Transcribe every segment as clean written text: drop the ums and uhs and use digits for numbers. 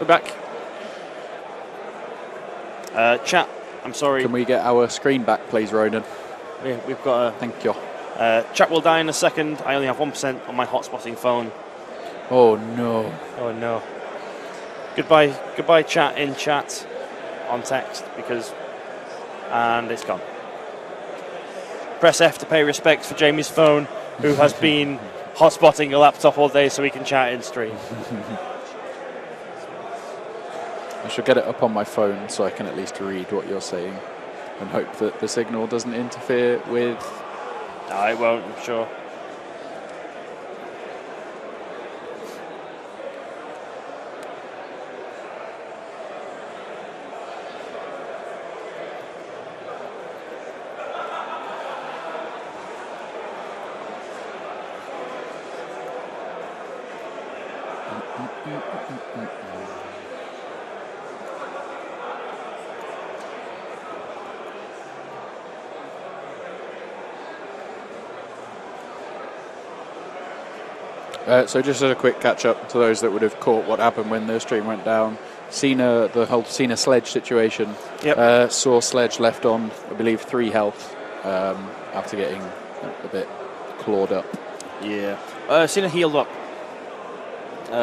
We're back. Chat, I'm sorry. Can we get our screen back, please, Ronan? Yeah, we've got a... Thank you. Chat will die in a second. I only have 1% on my hotspotting phone. Oh, no. Oh, no. Goodbye, chat in chat on text, because... And it's gone. Press F to pay respects for Jamie's phone, who has been hotspotting a laptop all day so he can chat in stream. I should get it up on my phone so I can at least read what you're saying and hope that the signal doesn't interfere with... No, it won't, I'm sure. So just as a quick catch-up to those that would have caught what happened when the stream went down, Cena, the whole Cena Sledge situation, saw Sledge left on, I believe, 3 health after getting a bit clawed up. Yeah. Cena healed up.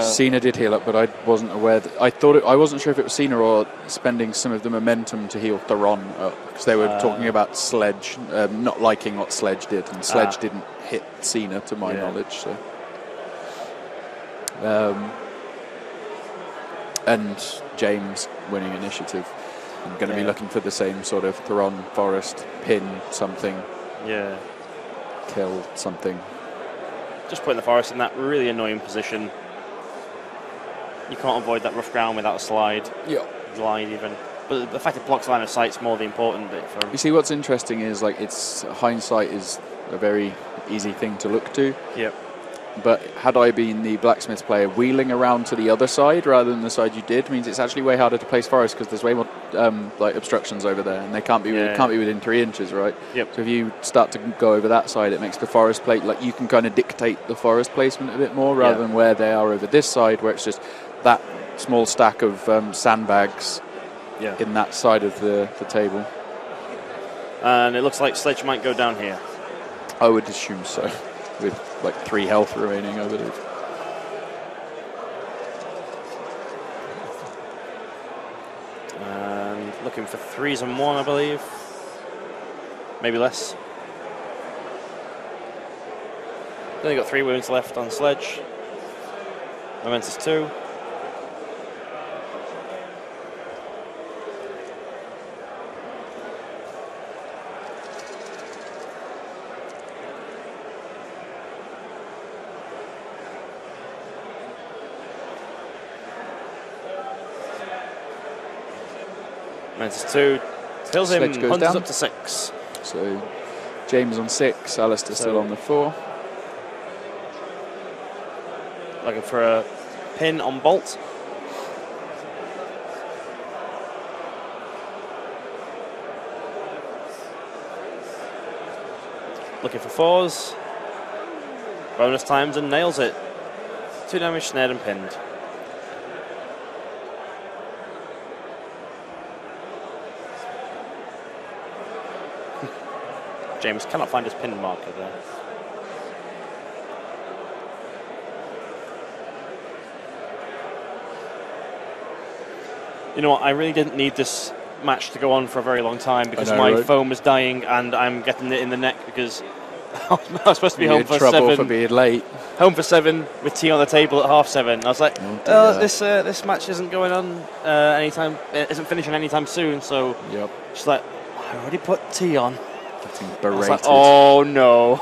Cena did heal up, but I wasn't aware that... I wasn't sure if it was Cena or spending some of the momentum to heal Theron up, because they were talking about Sledge, not liking what Sledge did, and Sledge didn't hit Cena, to my knowledge, so... and James winning initiative. I'm going to be looking for the same sort of Theron, Forest, pin something. Yeah. Kill something. Just putting the Forest in that really annoying position. You can't avoid that rough ground without a slide. Yeah. Glide even. But the fact it blocks line of sight's more the important bit for him. You see, what's interesting is, like, it's hindsight is a very easy thing to look to. Yep. But had I been the Blacksmiths player, wheeling around to the other side rather than the side you did means it's actually way harder to place Forest because there's way more like obstructions over there, and they can't be within 3 inches, right? Yep. So if you start to go over that side, it makes the Forest plate, like, you can kind of dictate the Forest placement a bit more rather than where they are over this side, where it's just that small stack of sandbags in that side of the table. And it looks like Sledge might go down here. I would assume so, with like 3 health remaining, I believe. And looking for 3s and 1, I believe. Maybe less. Only got 3 wounds left on Sledge. Momentous 2. Momentous 2. Kills him, hunters up to 6. So James on 6, Alistair still on the 4. Looking for a pin on Bolt. Looking for 4s. Bonus times and nails it. 2 damage, snared and pinned. James cannot find his pin marker there. You know what, I really didn't need this match to go on for a very long time because my phone was dying and I'm getting it in the neck because I was supposed to be home for 7. For being late. Home for 7 with tea on the table at 7:30. I was like, this match isn't going on anytime, isn't finishing anytime soon, so she's like, I already put tea on. Getting berated. I was like, oh no.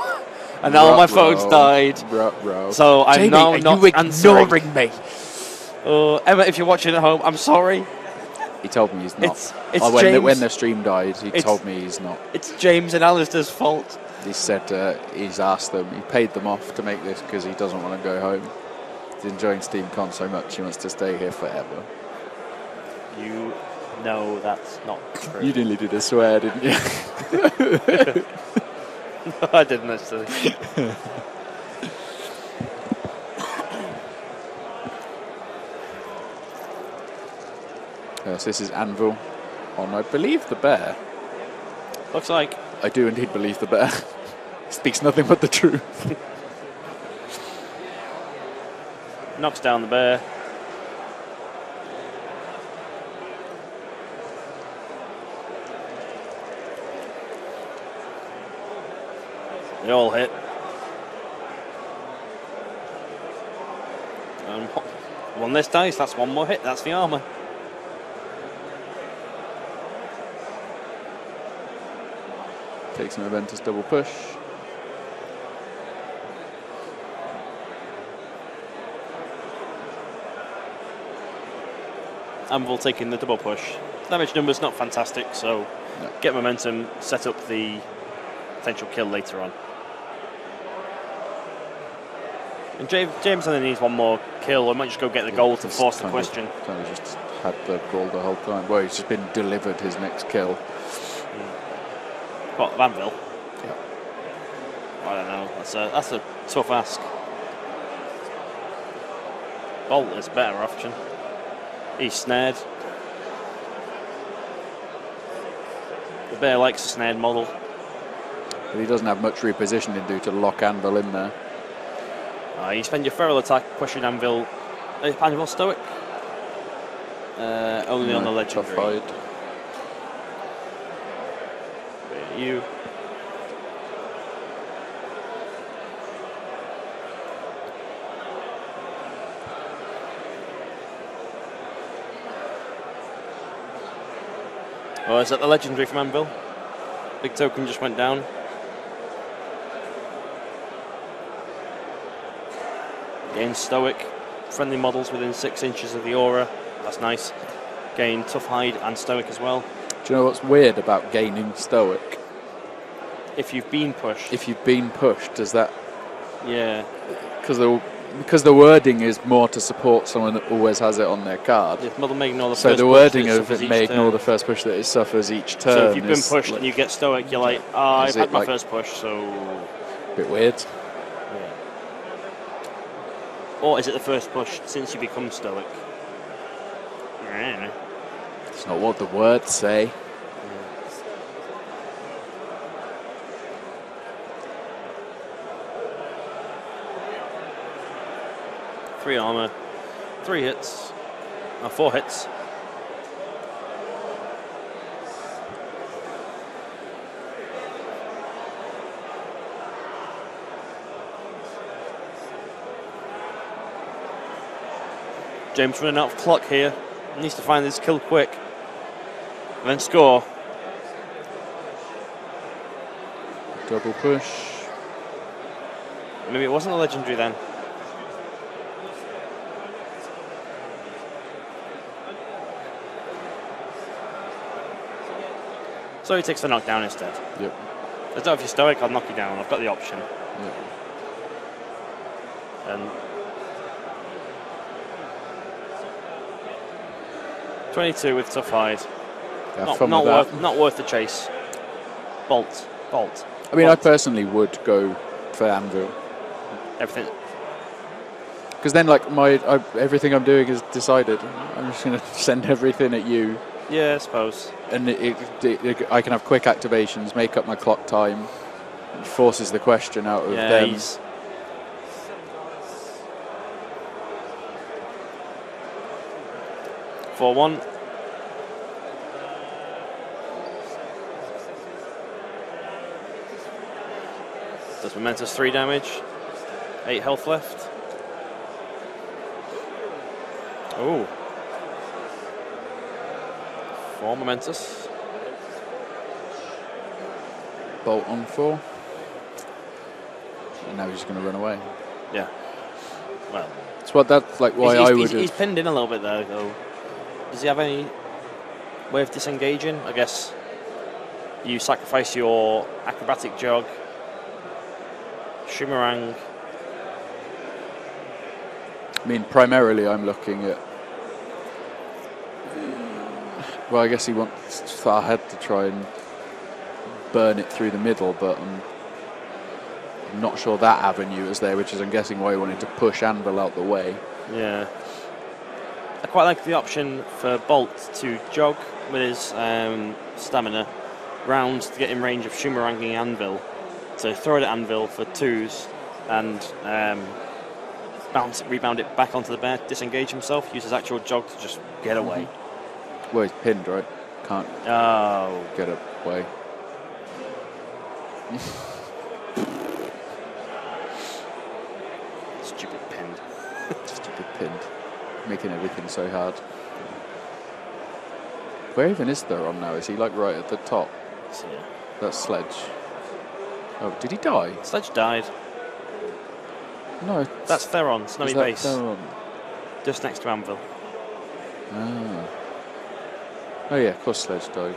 And now my phone's died. So I'm Jamie, now are not you answering. ignoring me? Emma, if you're watching at home, I'm sorry. He told me he's not. It's James. When the stream died, he told me he's not. It's James and Alistair's fault. He said he's asked them, he paid them off to make this because he doesn't want to go home. He's enjoying SteamCon so much, he wants to stay here forever. You know that's not true. You nearly did a swear, didn't you? No, I didn't actually. So this is Anvil on, I believe, the bear. Looks like. I do indeed believe the bear. Speaks nothing but the truth. Knocks down the bear. They all hit. One this dice, that's one more hit, that's the armour. Takes a momentous double push. Anvil taking the double push. Damage number's not fantastic, so no. Get momentum, set up the potential kill later on. And James only needs one more kill, or might just go get the goal to force the question. Kind of just had the goal the whole time. Well, he's just been delivered his next kill. What, Anvil? Yeah. I don't know. That's a tough ask. Bolt is a better option. He's snared. The bear likes a snared model. But he doesn't have much repositioning to do to lock Anvil in there. You spend your feral attack pushing Anvil. Anvil stoic? Only on the legendary. Tough hide. You. Oh, is that the legendary from Anvil? Big token just went down. Gain stoic. Friendly models within 6 inches of the aura. That's nice. Gain tough hide and stoic as well. Do you know what's weird about gaining stoic? If you've been pushed. If you've been pushed, does that... Yeah. Because the wording is more to support someone that always has it on their card. If model may ignore the so first the push wording that of it may ignore the first push that it suffers each turn. So if you've been pushed and you get stoic, you're like, I've had my first push, so... A bit weird. Yeah. Or is it the first push since you become stoic? Yeah. It's not what the words say. 3 armor, 3 hits, 4 hits. James running out of clock here. He needs to find this kill quick and then score. Double push. Maybe it wasn't a legendary then. So he takes the knockdown instead. Yep. I don't know if you're stoic, I'll knock you down. I've got the option. Yep. And 22 with tough hide. Not worth the chase. Bolt. I mean, I personally would go for Anvil. Everything. Because then, like, everything I'm doing is decided. I'm just going to send everything at you. Yeah, I suppose. And I can have quick activations, make up my clock time. It forces the question out of them. 4-1. Does momentous 3 damage. 8 health left. Oh. 4 momentous. Bolt on 4. And now he's just going to run away. Yeah. Well. That's like why I would. He's pinned in a little bit there, though. Does he have any way of disengaging? I guess you sacrifice your acrobatic jog. Shimarang. I mean, primarily I'm looking at... Well, I guess he wants far ahead to try and burn it through the middle, but I'm not sure that avenue is there, which is, I'm guessing, why he wanted to push Anvil out the way. Yeah. quite like the option for Bolt to jog with his stamina round to get in range of Shumaranging Anvil. So throw it at Anvil for 2s and rebound it back onto the bear, disengage himself, use his actual jog to just get away. Well, he's pinned, right? Can't get away. Stupid pinned. Stupid pinned. Making everything so hard. Where even is Theron now? Is he like right at the top? So, yeah. That's Sledge. Oh, did he die? Sledge died. No. That's Theron, Snowy Base. Theron? Just next to Anvil. Ah. Oh yeah, of course Sledge died.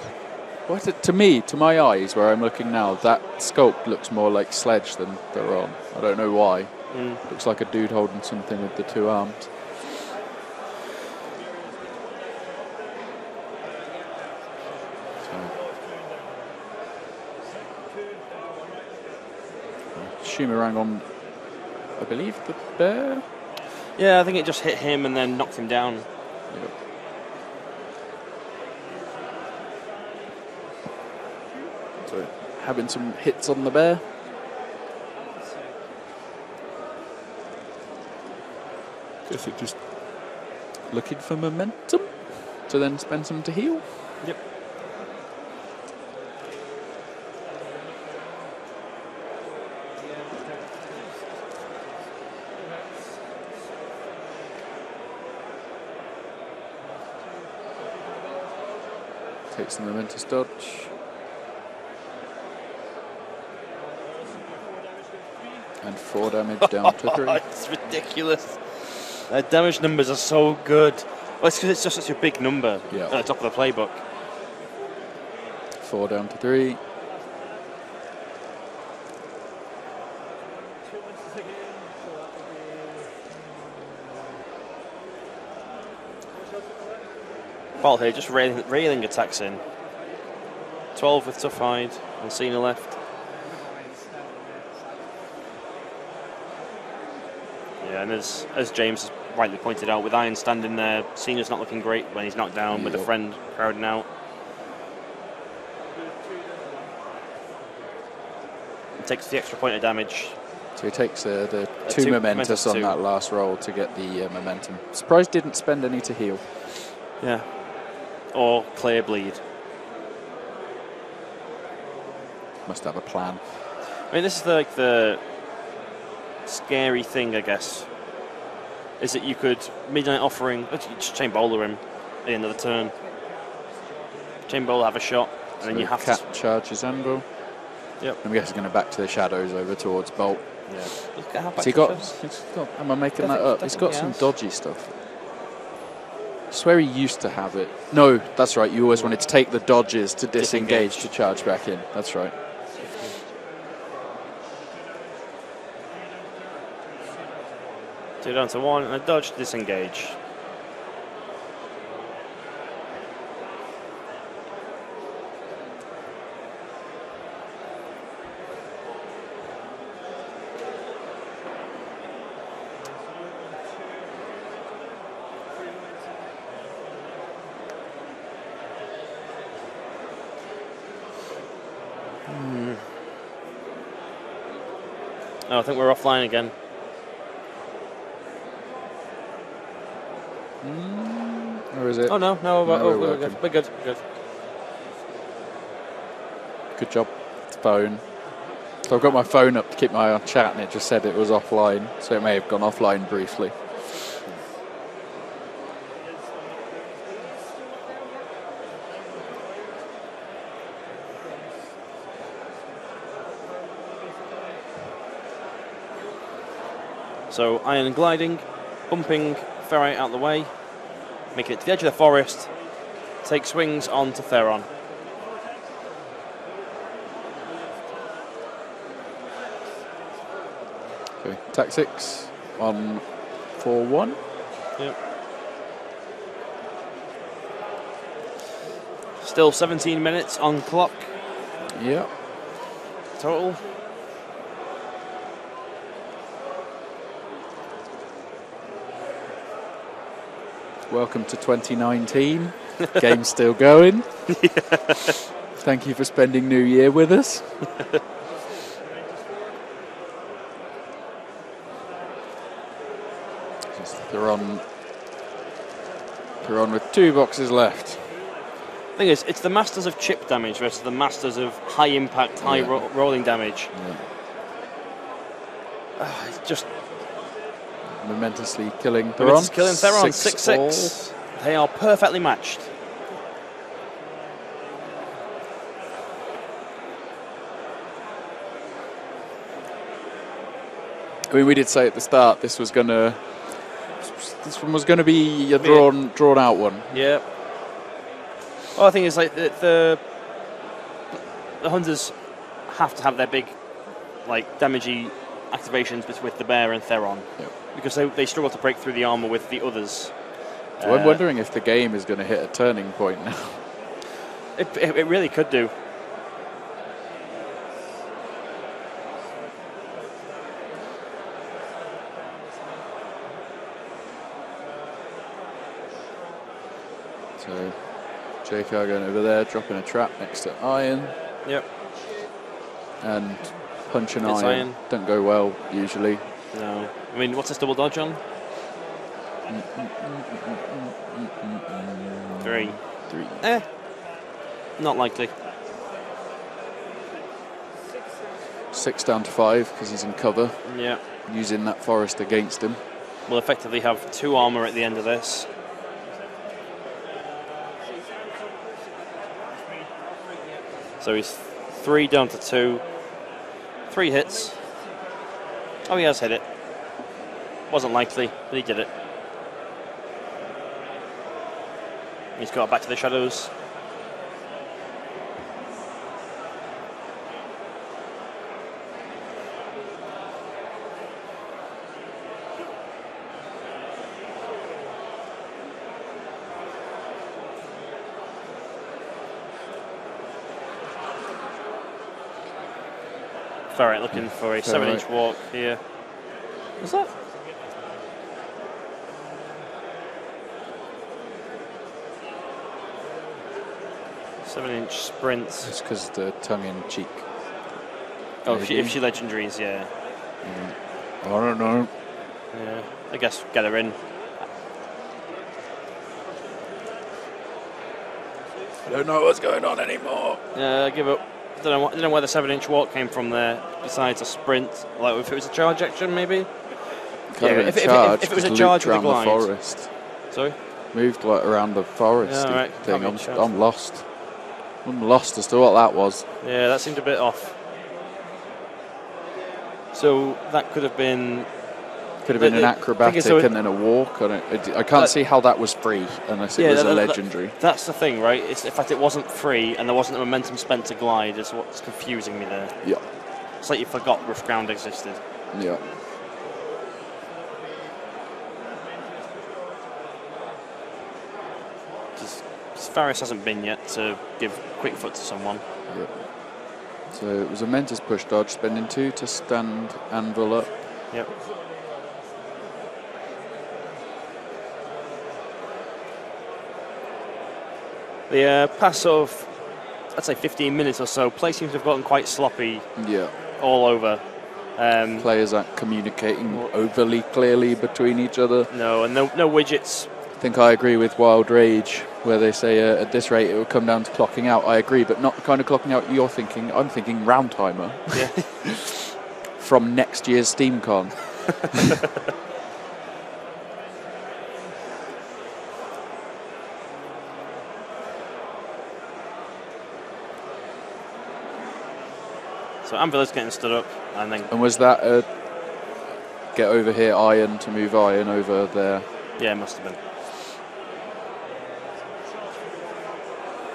What to me, to my eyes, where I'm looking now, that sculpt looks more like Sledge than Theron. I don't know why. Looks like a dude holding something with the 2 arms. Shumarang on, I believe, the bear? Yeah, I think it just hit him and then knocked him down. Yep. So, having some hits on the bear. Guess it just looking for momentum to then spend some to heal. Yep. Takes the momentous dodge. And 4 damage down to 3. It's ridiculous. Their damage numbers are so good. Well, it's because it's just such a big number at the top of the playbook. 4 down to 3. Bolt here, just railing attacks in. 12 with Tough Hide and Cena left. Yeah, and as James has rightly pointed out, with Iron standing there, Cena's not looking great when he's knocked down, with a friend crowding out. He takes the extra point of damage. So he takes the 2 momentous on that last roll to get the momentum. Surprised didn't spend any to heal. Yeah. Or clear bleed. Must have a plan. I mean, this is like the scary thing, I guess, is that you could Midnight Offering, just Chain Bowler him at the end of the turn. Chain Bowler have a shot, and then you have Cat charges Anvil. Yep. I'm guessing he's going to back to the shadows over towards Bolt. Yeah. Has he got? Am I making that up? He's got some dodgy stuff. I swear he used to have it. No, that's right. You always wanted to take the dodges to disengage to charge back in. That's right. Two down to 1 and a dodge to disengage. Oh, I think we're offline again. Or is it? Oh no, we're good. We're good. Good job. Phone. So I've got my phone up to keep my eye on chat, and it just said it was offline, so it may have gone offline briefly. So Iron and Gliding, bumping Ferrite out the way, making it to the edge of the forest, take swings on to Theron. Okay, attack 6 on 4-1. Yep. Still 17 minutes on clock. Yep. Total. welcome to 2019. Game's still going. Thank you for spending New Year with us. Theron with 2 boxes left. The thing is, it's the masters of chip damage versus the masters of high impact, high rolling damage. It's just momentously killing Theron. Killing Theron, 6-6. They are perfectly matched. I mean, we did say at the start this one was going to be a drawn out one. Yeah. Well, I think it's like the hunters have to have their big, like, damagey activations with the bear and Theron, because they struggle to break through the armor with the others. So I'm wondering if the game is going to hit a turning point now. It really could do. So JK going over there, dropping a trap next to Iron. Yep. And punch and iron don't go well usually. No. I mean, what's this double dodge on? 3. Not likely. 6 down to 5 because he's in cover. Yeah. Using that forest against him. We'll effectively have 2 armor at the end of this. So he's 3 down to 2. 3 hits. Oh, he has hit it. Wasn't likely, but he did it. He's got back to the shadows. Ferret looking for a 7-inch walk here. Is that? Seven-inch sprints. It's because the tongue-in-cheek. Oh, if she legendaries, yeah. I don't know. Yeah, I guess get her in. I don't know what's going on anymore. Yeah, give up. I don't know where the 7-inch walk came from there. Besides a sprint, like if it was a charge action, maybe. If it was a charge with a glide. The forest. Sorry. Moved like around the forest thing. I'm lost. I'm lost as to what that was. Yeah, that seemed a bit off. So that could have been. Could have been an acrobatic and then a walk on it. I can't see how that was free unless it was a legendary. That's the thing, right? In fact, it wasn't free and there wasn't a momentum spent to glide, is what's confusing me there. Yeah. It's like you forgot rough ground existed. Yeah. Faris hasn't been yet to give quick foot to someone. Yeah. So it was a Mentor's push dodge, spending 2 to stand Anvil up. Yep. The past sort of, I'd say 15 minutes or so, play seems to have gotten quite sloppy. Yeah. All over. Players aren't communicating overly clearly between each other. No, and no widgets. I think I agree with Wild Rage, where they say at this rate it will come down to clocking out. I agree, but not the kind of clocking out you're thinking. I'm thinking round timer. Yeah. From next year's SteamCon. So Anvil is getting stood up, and then. And was that a get over here Iron to move Iron over there? Yeah, it must have been.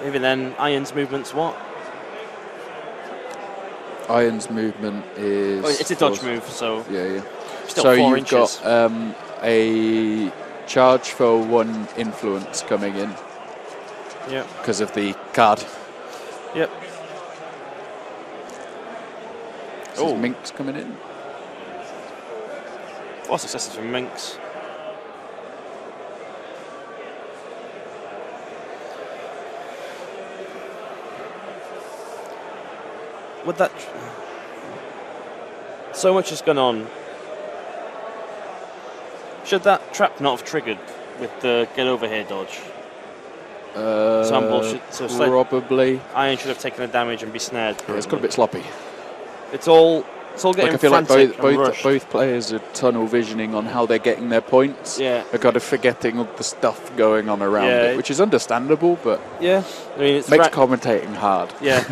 Even then, Iron's movement's what? Iron's movement is... Oh, it's a dodge move, so... Yeah. Still so 4 you've inches. got a charge for 1 influence coming in. Yep. Because of the card. Yep. So Minx coming in. 4 successes from Minx. with that, so much has gone on. Should that trap not have triggered with the get over here dodge? Probably. Iron should have taken the damage and be snared. Yeah, it's got a bit sloppy. It's all getting I feel like frantic both players are tunnel visioning on how they're getting their points. Yeah. They're kind of forgetting all the stuff going on around it, which is understandable, but yeah, I mean, it makes commentating hard. Yeah,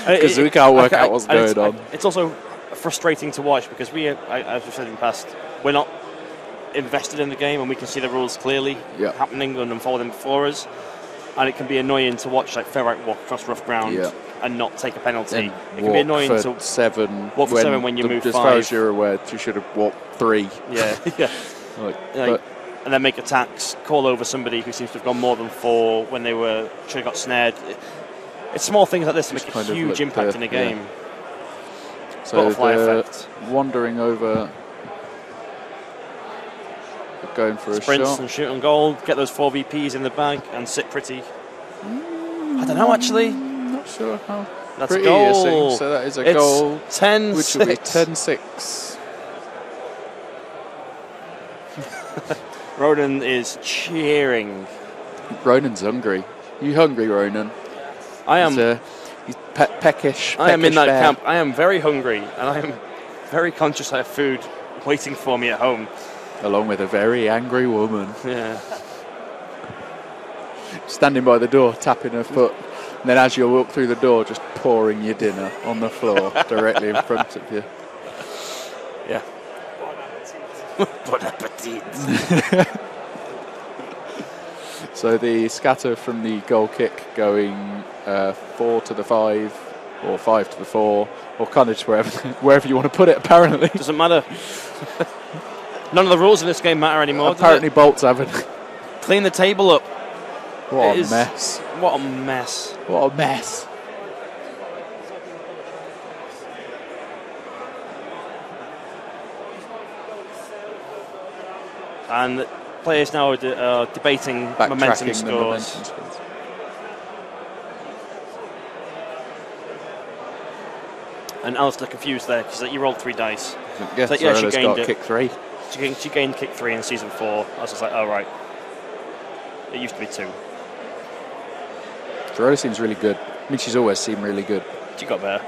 because we can't work out what's going on. It's also frustrating to watch because as we've said in the past, we're not invested in the game and we can see the rules clearly happening and unfolding before us, and it can be annoying to watch like Ferrite walk across rough ground and not take a penalty. It can be annoying to walk for 7 when you move 5. As far as you're aware, you should have walked 3. Yeah, and then make attacks, call over somebody who seems to have gone more than 4 when they should have got snared. It's small things like this that make a huge impact in a game. Yeah. So Butterfly effect. Wandering over, going for a sprints shot. And shoot on goal, get those 4 VPs in the bag and sit pretty. I don't know actually. Not sure how That's pretty a goal. you're saying. So that is a goal. 10-6. Which will be 10-6. Ronan is cheering. Ronan's hungry. You hungry, Ronan? I am. He's peckish. I am in that camp. I am very hungry, and I am very conscious I have food waiting for me at home. Along with a very angry woman. Yeah. Standing by the door, tapping her foot. And then as you walk through the door, just pouring your dinner on the floor directly in front of you. Yeah. Bon appetit. So the scatter from the goal kick going 4 to the 5 or 5 to the 4 or kind of just wherever you want to put it, apparently. Doesn't matter. None of the rules in this game matter anymore. Apparently Bolts haven't. Clean the table up. What a mess. What a mess. What a mess. And players now are debating momentum scores. And Alistair confused there because you rolled 3 dice. Yes, she gained kick 3. She gained kick 3 in season 4. I was just like, oh right. It used to be 2. Dorota seems really good. I mean, she's always seemed really good. She got better.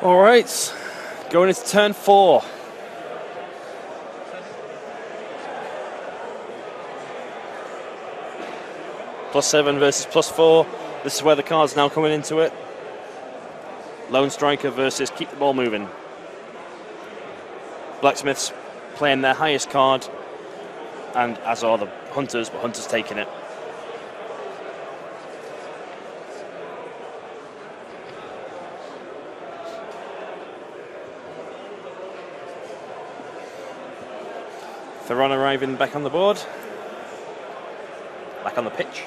All right, going into turn 4. +7 versus +4. This is where the card's now coming into it. Lone striker versus keep the ball moving. Blacksmiths playing their highest card, and as are the hunters, but hunters taking it. Theron arriving back on the board, back on the pitch.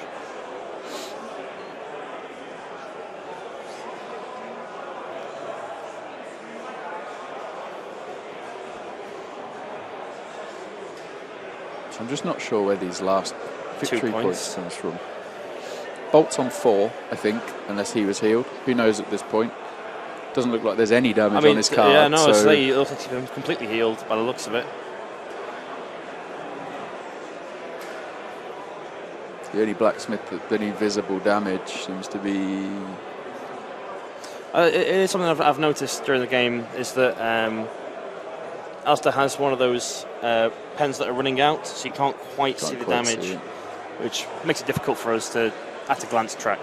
I'm just not sure where these last victory points comes from. Bolt's on 4, I think, unless he was healed. Who knows at this point? Doesn't look like there's any damage on his card. Yeah, no, so it looks like he's been completely healed by the looks of it. The only blacksmith that any visible damage seems to be. It is something I've noticed during the game is that Alistair has one of those pens that are running out, so you can't quite see the damage, which makes it difficult for us to, at a glance, track.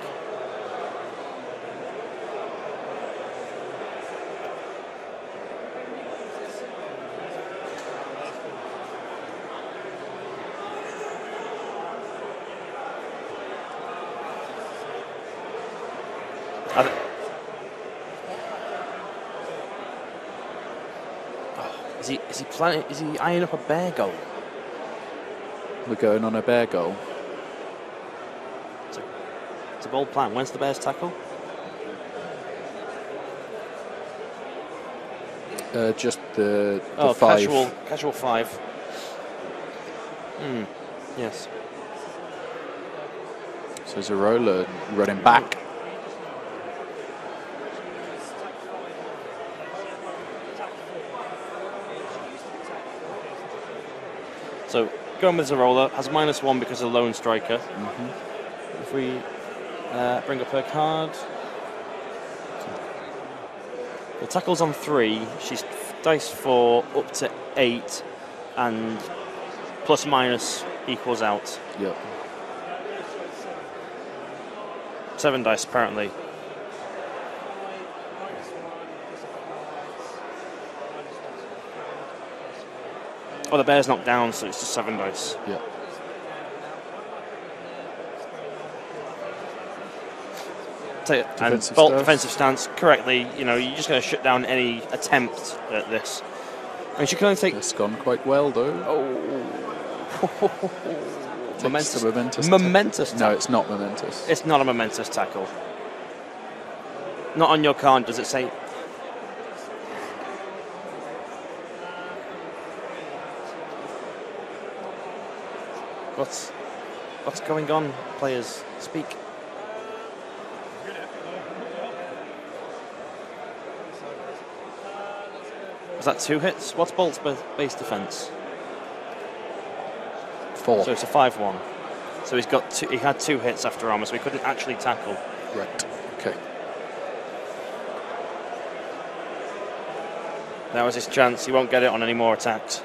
Is he eyeing up a bear goal? We're going on a bear goal. It's a bold plan. When's the Bears tackle? Just the 5. Casual 5. Yes. So Zarola running back. So going with Zarola, has -1 because of the lone striker. If we bring up her card. The tackle's on 3. She's dice for up to 8, and plus/minus equals out. Yep. 7 dice apparently. Oh, the bear's knocked down, so it's just 7 dice. Yep. And bolt defensive stance correctly. You know, you're just going to shut down any attempt at this. I mean, she can only take. It's gone quite well, though. Momentous. No, it's not momentous. It's not a momentous tackle. Not on your card, does it say? What's going on, players? Speak. Was that 2 hits? What's Bolt's base defense? 4. So it's a 5-1. So he had 2 hits after armor, so he couldn't actually tackle. Right. Okay. That was his chance. He won't get it on any more attacks.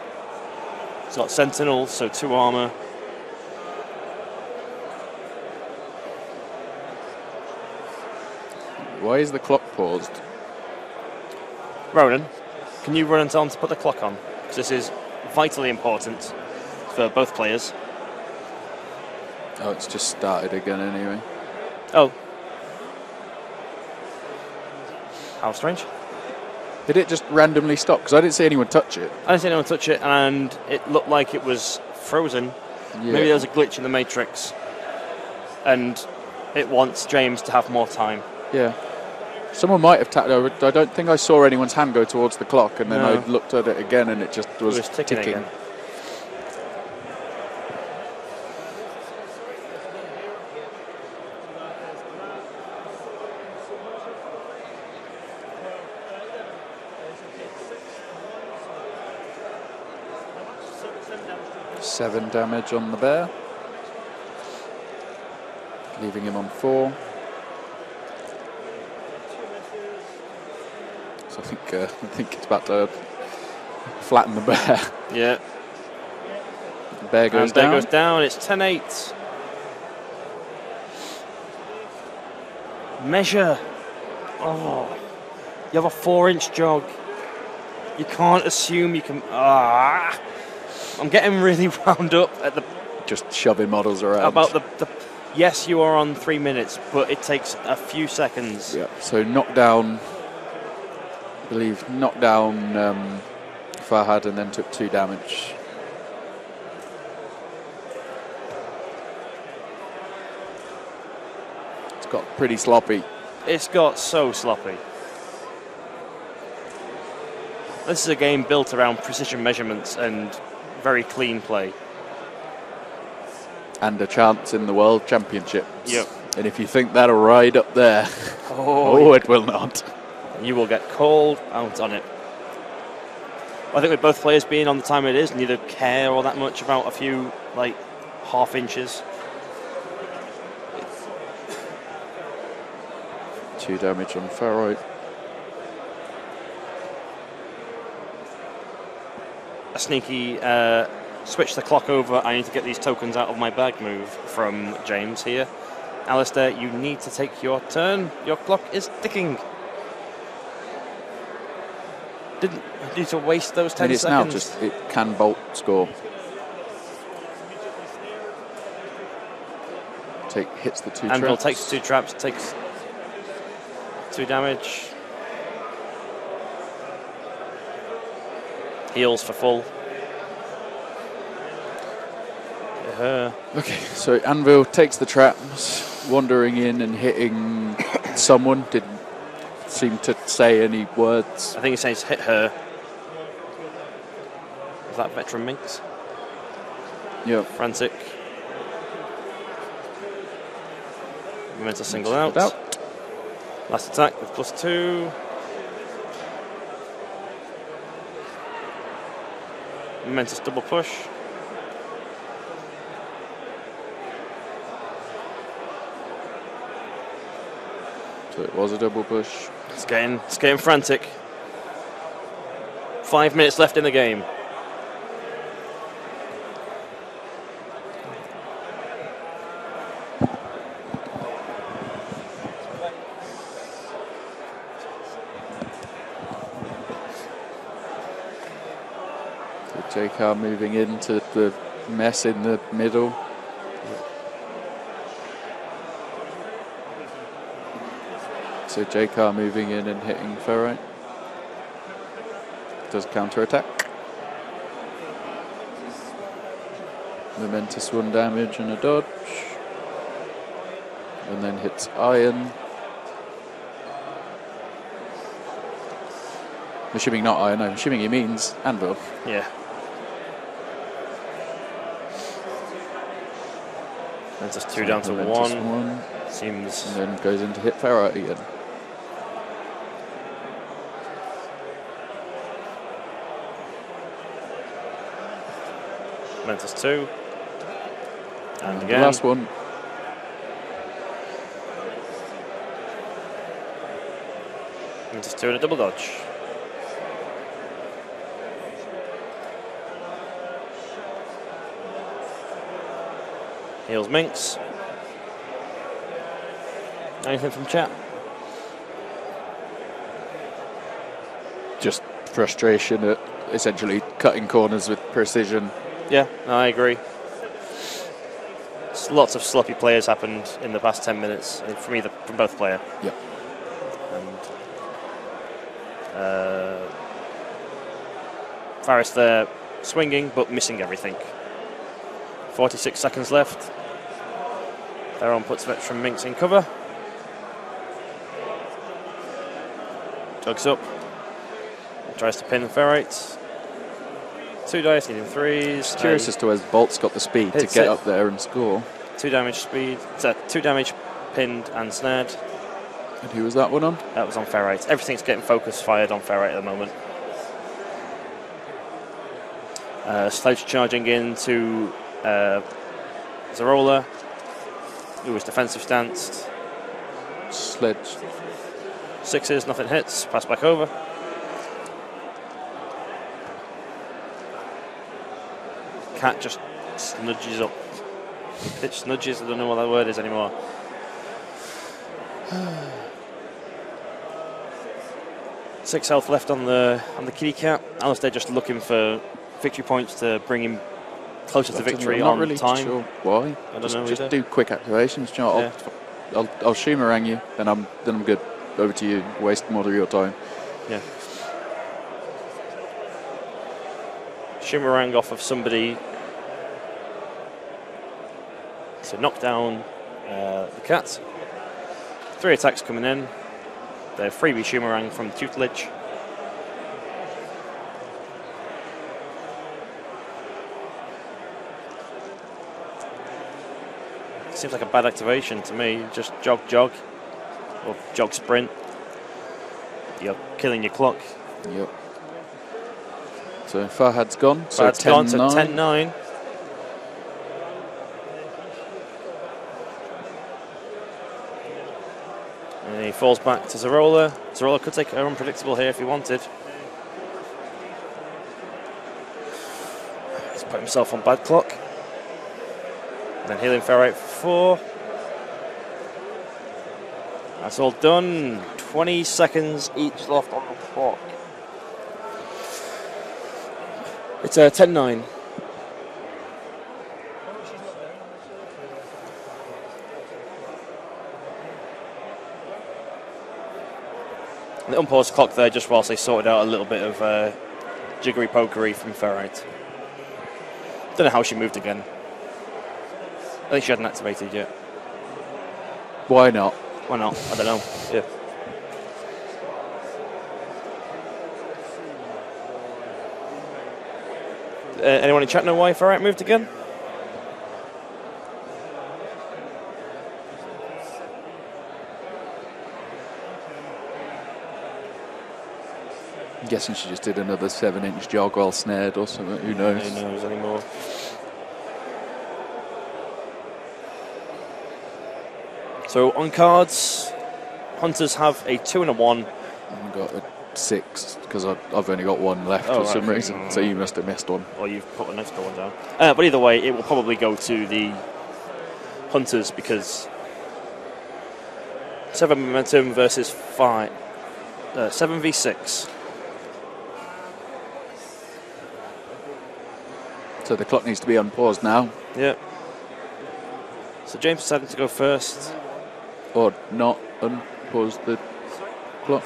He's got Sentinel, so 2 armor. Why is the clock paused? Ronan, can you run and tell him to put the clock on? Because this is vitally important for both players. Oh, it's just started again anyway. Oh. How strange. Did it just randomly stop? Because I didn't see anyone touch it. I didn't see anyone touch it, and it looked like it was frozen. Yeah. Maybe there was a glitch in the matrix, and it wants James to have more time. Yeah. Someone might have tapped over. I don't think I saw anyone's hand go towards the clock, and then I looked at it again, and it just was ticking. Again. Seven damage on the bear, leaving him on 4. So I think it's about to flatten the bear. Yeah. The bear goes down. Bear goes down. It's 10-8. Measure. Oh, you have a 4-inch jog. You can't assume you can. I'm getting really wound up at the. Just shoving models around. About the. Yes, you are on 3 minutes, but it takes a few seconds. Yeah. So knockdown. I believe knocked down Fahad and then took 2 damage. It's got pretty sloppy. It's got so sloppy. This is a game built around precision measurements and very clean play. And a chance in the World Championships. Yep. And if you think that'll ride up there, it will not. You will get called out on it. I think with both players being on the time it is, neither care all that much about a few, like, half inches. 2 damage on Farroy. A sneaky switch the clock over. I need to get these tokens out of my bag move from James here. Alistair, you need to take your turn. Your clock is ticking. Didn't need to waste those 10 and it's seconds. Now just it can Bolt score. Hits the 2 Anvil traps. takes 2 traps, takes 2 damage. Heals for full. Okay, so Anvil takes the traps, wandering in and hitting someone. Didn't seem to say any words. I think he says hit her. Is that veteran Minx? Yep. Frantic. Momentous single out. Last attack with +2. Momentous double push. So it was a double push. It's getting frantic. 5 minutes left in the game. JK moving into the mess in the middle. So JK moving in and hitting Ferrite. Does counter attack. Momentous 1 damage and a dodge. And then hits Iron. I'm assuming not Iron, I'm assuming he means Anvil. Yeah. That's just 2 down to 1. Seems. And then goes into hit Ferrite again. Momentous 2. And again. Last one. Momentous 2 and a double dodge. Heals Minx. Anything from chat? Just frustration at essentially cutting corners with precision. Yeah, no, I agree. Lots of sloppy players happened in the past 10 minutes from both player. Yep. And Faris there swinging but missing everything. 46 seconds left. Theron puts veteran Minx in cover. Jugs up. Tries to pin Ferrite. 2 dice, needing 3s. Curious as to whether Bolt's got the speed to get up there and score. 2 damage speed. 2 damage pinned and snared. And who was that one on? That was on Ferrite. Everything's getting focus fired on Ferrite at the moment. Sledge charging into Zarola, who was defensive stanced. Sledge. 6s, nothing hits. Pass back over. Cat just snudges up. Pitch snudges, I don't know what that word is anymore. Six health left on the kitty cat. Alistair just looking for victory points to bring him closer to victory on really time. Sure why? I don't know. Just do quick activations. You know, Yeah. I'll Shoomerang you, then I'm good. Over to you. Waste more of your time. Yeah. Shimmerang off of somebody to knock down the cat. 3 attacks coming in. They're freebie Shimmerang from tutelage. Seems like a bad activation to me. Just jog, or jog sprint. You're killing your clock. Yep. So Farhad's gone. So Farhad's gone to 10-9. And he falls back to Zarola. Zarola could take her unpredictable here if he wanted. He's put himself on bad clock. And then healing Ferrite for 4. That's all done. 20 seconds each left on the clock. It's 10-9. The unpaused clock there just whilst they sorted out a little bit of jiggery pokery from Ferrite. Don't know how she moved again. I think she hadn't activated yet. Why not? Why not? I don't know. Yeah. anyone in chat know why Ferret moved again? I'm guessing she just did another 7-inch jog while snared or something. Who knows? Who knows anymore? So on cards, Hunters have a 2 and a 1. I've got a 6 because I've only got one left for some reason. So you must have missed one. Or you've put an extra one down. But either way, it will probably go to the Hunters because 7 momentum versus 5. 7v6. So the clock needs to be unpaused now. Yeah. So James decided to go first. Or not unpause the clock.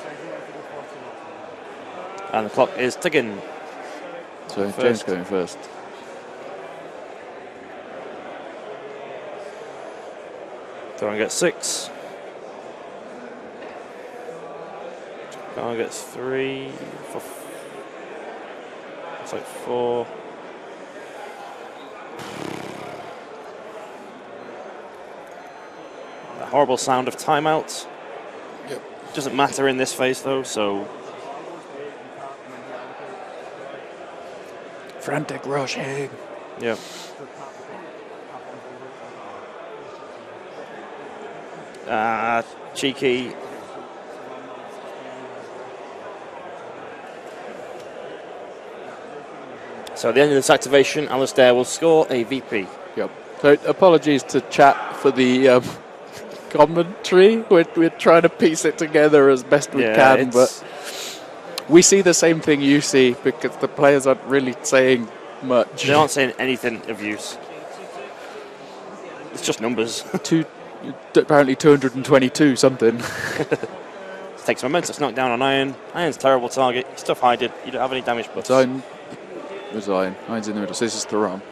And the clock is ticking. So James going first. Thorn gets 6. Thorn gets 3. It's like 4. The horrible sound of timeout. Yep. Doesn't matter in this phase though, so. Frantic rushing. Yep. Cheeky. So at the end of this activation, Alistair will score a VP. Yep. So apologies to chat for the commentary. We're trying to piece it together as best we can, but we see the same thing you see because the players aren't really saying much. They aren't saying anything of use. It's just numbers. Apparently 222 something. Takes momentum. It's knocked down on Iron. Iron's a terrible target. Stuff hided. You don't have any damage buffs. Was Iron. Iron's in the middle. So this is Theron.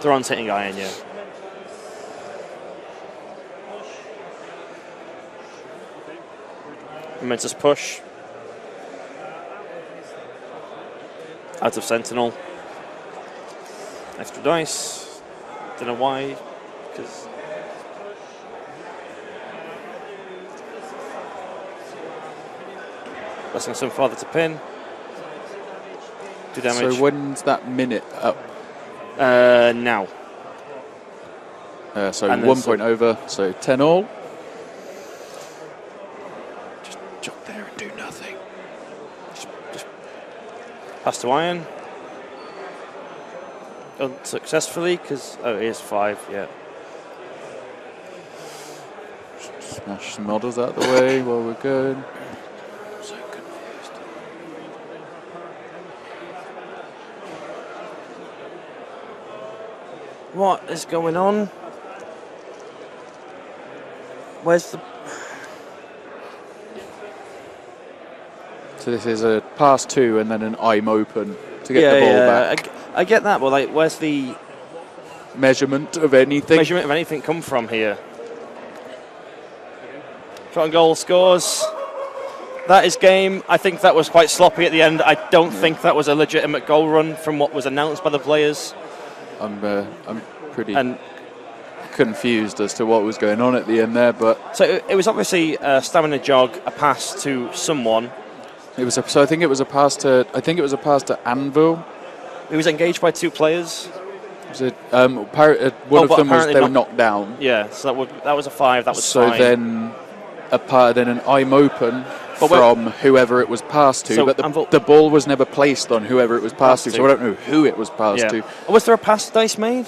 Theron's hitting Iron, yeah. Momentous push. Out of Sentinel. Extra dice. Don't know why. Because. Blessing some father to pin. 2 damage. So when's that minute up? Now. So 1 point over, so 10 all. Just jump there and do nothing. Just pass to Iron. Unsuccessfully, because it is 5, yeah. Smash some models out of the way while we're going. So confused. What is going on? Where's the... So this is a pass 2 and then an I'm open to get the ball back. I get that, but like, where's the measurement of anything? Measurement of anything come from here? Shot on goal scores. That is game. I think that was quite sloppy at the end. I don't think that was a legitimate goal run from what was announced by the players. I'm pretty confused as to what was going on at the end there, but so it was obviously a stamina jog, a pass to someone. It was so I think it was a pass to Anvil. He was engaged by 2 players. Was it, one of them was they were knocked down. Yeah, so that was a 5. That was so fine. Then an I'm open from whoever it was passed to, but the ball was never placed on whoever it was passed to, so I don't know who it was passed to. Was there a pass dice made?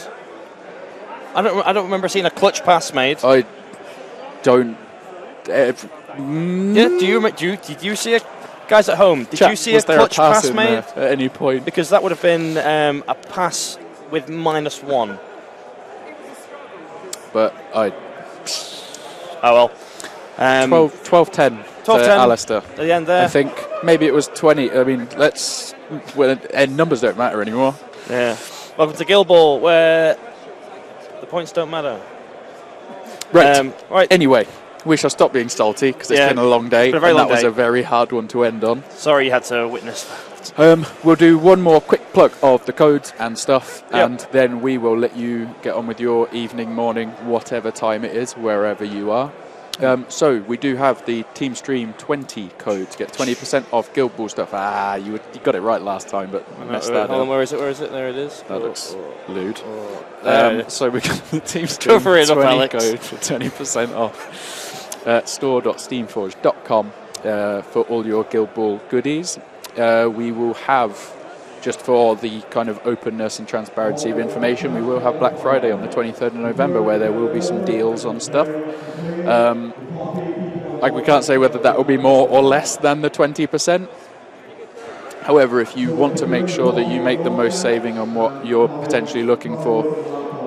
I don't remember seeing a clutch pass made. I don't. Yeah, did you see a guys at home? Did you see a clutch pass made at any point? Because that would have been a pass with -1. But oh well. 12-10 to Alistair. At the end there. I think maybe it was 20. I mean, numbers don't matter anymore. Yeah. Welcome to Guildball, where the points don't matter. Right. Right. Anyway, we shall stop being salty because it's been a long day. Been a very long that was day. a very hard one to end on. Sorry you had to witness that. We'll do one more quick plug of the codes and stuff, Yep. and then we will let you get on with your evening, morning, whatever time it is, wherever you are. So we do have the Team Stream 20 code to get 20% off Guild Ball stuff. You got it right last time, but messed that up. Where is it? There it is. That looks lewd. So we got the Team Go Stream for it, 20 Alex. code for 20% off. Store.steamforge.com for all your Guild Ball goodies. We will have, just for the kind of openness and transparency of information, we will have Black Friday on the 23rd of November where there will be some deals on stuff. We can't say whether that will be more or less than the 20%. However, if you want to make sure that you make the most saving on what you're potentially looking for,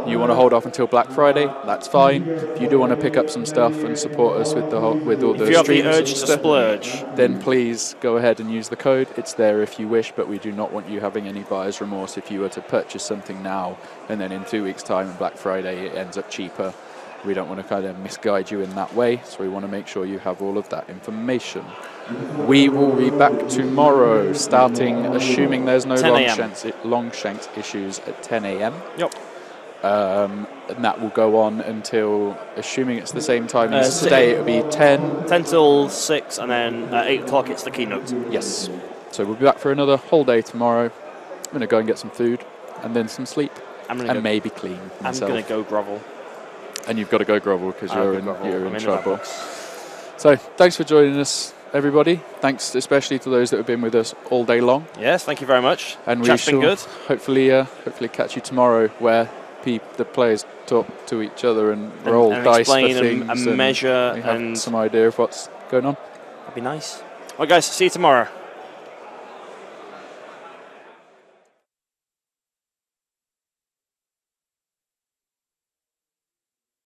you want to hold off until Black Friday, that's fine. If you do want to pick up some stuff and support us with all the If you have the streams urge and to stuff, splurge, then please go ahead and use the code. It's there if you wish, but we do not want you having any buyer's remorse if you were to purchase something now and then in 2 weeks' time on Black Friday it ends up cheaper. We don't want to kind of misguide you in that way, so we want to make sure you have all of that information. We will be back tomorrow, assuming there's no 10 a.m. Longshanks issues at 10 a.m. Yep. And that will go on until, assuming it's the same time as today, it'll be 10. 10 till 6, and then at 8 o'clock it's the keynote. Yes. So we'll be back for another whole day tomorrow. I'm going to go and get some food and then some sleep and maybe clean myself. I'm going to go grovel. And you've got to go grovel because you're in trouble. In so thanks for joining us, everybody. Thanks especially to those that have been with us all day long. Yes, thank you very much. And we Chat's shall been good. hopefully catch you tomorrow where the players talk to each other and roll dice for things and measure we have and some idea of what's going on. That'd be nice. Well, guys, see you tomorrow.